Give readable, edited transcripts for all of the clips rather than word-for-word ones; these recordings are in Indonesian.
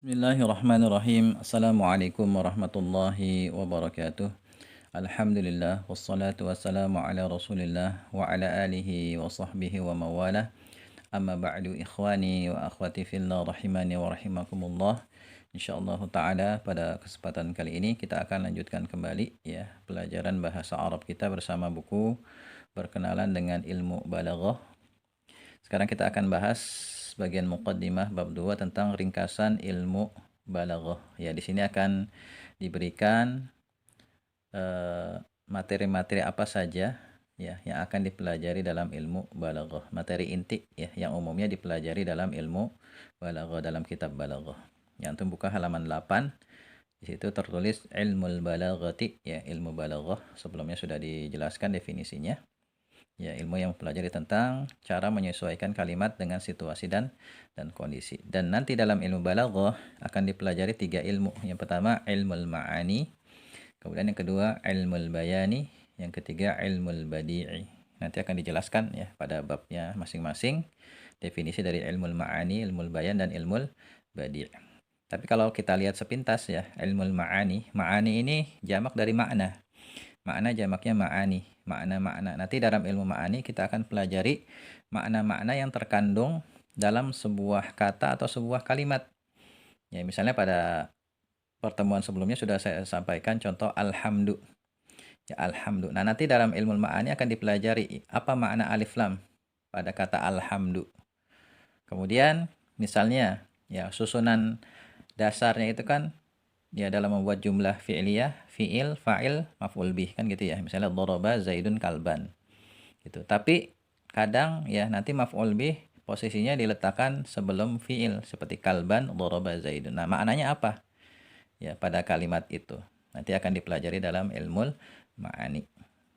Bismillahirrahmanirrahim. Assalamualaikum warahmatullahi wabarakatuh. Alhamdulillah wassalatu wassalamu ala Rasulillah wa ala alihi wa sahbihi wa mawalah. Amma ba'du ikhwani wa akhwati fillah rahimani wa rahimakumullah. Insyaallah taala pada kesempatan kali ini kita akan lanjutkan kembali ya pelajaran bahasa Arab kita bersama buku Berkenalan dengan Ilmu Balaghah. Sekarang kita akan bahas bagian muqaddimah bab 2 tentang ringkasan ilmu balaghah. Ya, di sini akan diberikan materi-materi apa saja ya yang akan dipelajari dalam ilmu balaghah. Materi inti ya yang umumnya dipelajari dalam ilmu balaghah dalam kitab balaghah. Yang antum buka halaman 8. Di situ tertulis ilmul balaghati ya, ilmu balaghah. Sebelumnya sudah dijelaskan definisinya. Ya, ilmu yang mempelajari tentang cara menyesuaikan kalimat dengan situasi dan kondisi. Dan nanti dalam ilmu balaghah akan dipelajari 3 ilmu. Yang pertama ilmul ma'ani, kemudian yang kedua ilmul bayani, yang ketiga ilmul badi'i. Nanti akan dijelaskan ya pada babnya masing-masing definisi dari ilmul ma'ani, ilmul bayan dan ilmul badi'. Tapi kalau kita lihat sepintas ya, ilmul ma'ani, ma'ani ini jamak dari makna. Makna jamaknya ma'ani, makna-makna. Nanti dalam ilmu ma'ani kita akan pelajari makna-makna yang terkandung dalam sebuah kata atau sebuah kalimat. Ya, misalnya pada pertemuan sebelumnya sudah saya sampaikan contoh alhamdu. Ya, alhamdu. Nah, nanti dalam ilmu ma'ani akan dipelajari apa makna alif lam pada kata alhamdu. Kemudian misalnya ya susunan dasarnya itu kan ya dalam membuat jumlah fi'liyah, fi'il, fa'il, maf'ul bih kan gitu ya. Misalnya daraba zaidun kalban. Gitu. Tapi kadang ya nanti maf'ul bih posisinya diletakkan sebelum fi'il seperti kalban, daraba zaidun. Nah, maknanya apa? Ya, pada kalimat itu. Nanti akan dipelajari dalam ilmu ma'ani.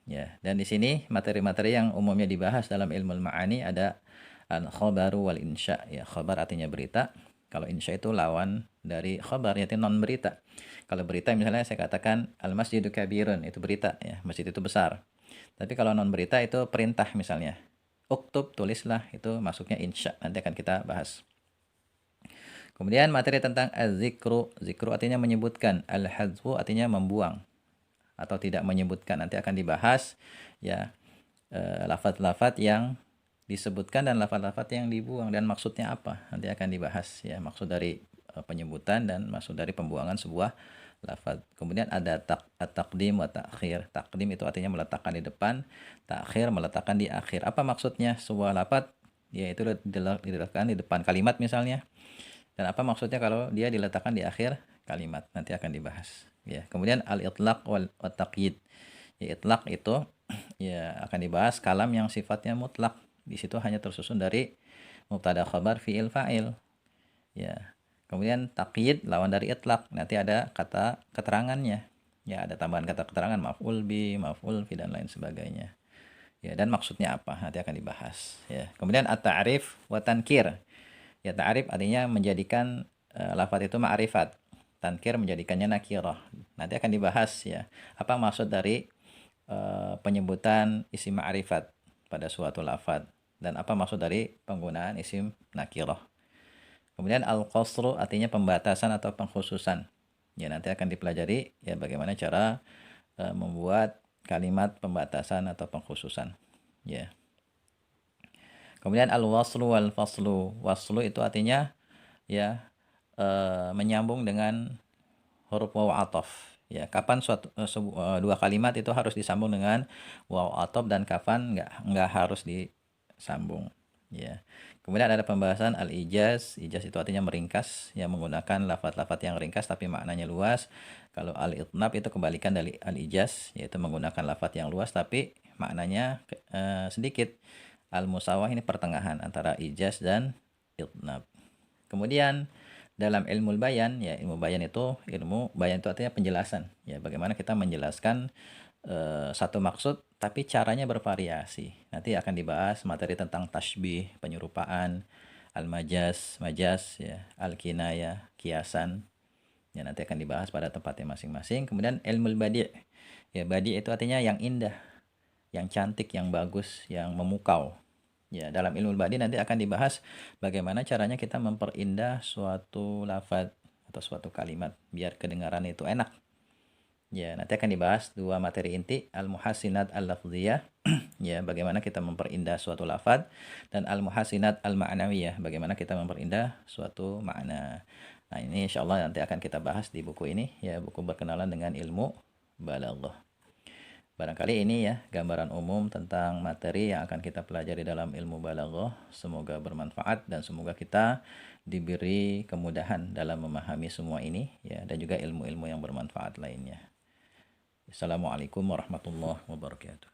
Ya, dan di sini materi-materi yang umumnya dibahas dalam ilmu ma'ani ada al-khabaru wal insya. Ya, khabar artinya berita. Kalau insya itu lawan dari khabar, yaitu non berita. Kalau berita misalnya saya katakan al-masjidu kabirun, itu berita ya, masjid itu besar. Tapi kalau non berita itu perintah misalnya. Uktub, tulislah, itu masuknya insya. Nanti akan kita bahas. Kemudian materi tentang az-zikru. Zikru artinya menyebutkan, al-hadzfu artinya membuang atau tidak menyebutkan. Nanti akan dibahas ya lafaz-lafaz yang disebutkan dan lafaz-lafaz yang dibuang dan maksudnya apa. Nanti akan dibahas ya maksud dari penyebutan dan maksud dari pembuangan sebuah lafaz. Kemudian ada at-taqdim wa ta'khir. Taqdim itu artinya meletakkan di depan, ta'khir meletakkan di akhir. Apa maksudnya sebuah lafaz? Yaitu diletakkan di depan kalimat misalnya. Dan apa maksudnya kalau dia diletakkan di akhir kalimat? Nanti akan dibahas. Ya, kemudian al-itlaq wal taqyid. Ya, itlaq itu ya akan dibahas kalam yang sifatnya mutlak. Di situ hanya tersusun dari mubtada khabar fiil fa'il. Ya. Kemudian taqyid lawan dari itlaq. Nanti ada kata keterangannya. Ya, ada tambahan kata keterangan maf'ul bi, maf'ul fi dan lain sebagainya. Ya, dan maksudnya apa? Nanti akan dibahas. Ya. Kemudian at-ta'rif wa tankir. Ya, ta'rif artinya menjadikan lafaz itu ma'rifat. Tankir menjadikannya nakirah. Nanti akan dibahas ya. Apa maksud dari penyebutan isim ma'rifat pada suatu lafaz dan apa maksud dari penggunaan isim nakirah. Kemudian al-qasru artinya pembatasan atau pengkhususan. Ya, nanti akan dipelajari ya bagaimana cara membuat kalimat pembatasan atau pengkhususan. Ya. Kemudian al-waslu wal faslu. Waslu itu artinya ya menyambung dengan huruf waw ataf. Ya, kapan dua kalimat itu harus disambung dengan waw ataf dan kapan nggak harus disambung. Ya. Kemudian ada pembahasan al-ijaz. Ijaz itu artinya meringkas, yang menggunakan lafaz-lafaz yang ringkas tapi maknanya luas. Kalau al-itnab itu kebalikan dari al-ijaz, yaitu menggunakan lafaz yang luas tapi maknanya sedikit. Al-musawah ini pertengahan antara ijaz dan itnab. Kemudian dalam ilmu bayan ya, ilmu bayan itu artinya penjelasan ya, bagaimana kita menjelaskan satu maksud tapi caranya bervariasi. Nanti akan dibahas materi tentang tasbih, penyerupaan, al-majaz, majaz ya, al-kinayah, kiasan. Ya, nanti akan dibahas pada tempatnya masing-masing. Kemudian ilmu badi'. Ya, badi' itu artinya yang indah, yang cantik, yang bagus, yang memukau. Ya, dalam ilmu badi nanti akan dibahas bagaimana caranya kita memperindah suatu lafaz. atau suatu kalimat biar kedengaran itu enak. Ya, nanti akan dibahas dua materi inti, al-muhassinat al-lafziyah, ya, bagaimana kita memperindah suatu lafaz, dan al-muhassinat al-ma'nawiyah, bagaimana kita memperindah suatu makna. Nah, ini insya Allah nanti akan kita bahas di buku ini, ya, buku berkenalan dengan ilmu balaghah. Barangkali ini ya gambaran umum tentang materi yang akan kita pelajari dalam ilmu balaghah. Semoga bermanfaat dan semoga kita diberi kemudahan dalam memahami semua ini ya, dan juga ilmu-ilmu yang bermanfaat lainnya. Assalamualaikum warahmatullahi wabarakatuh.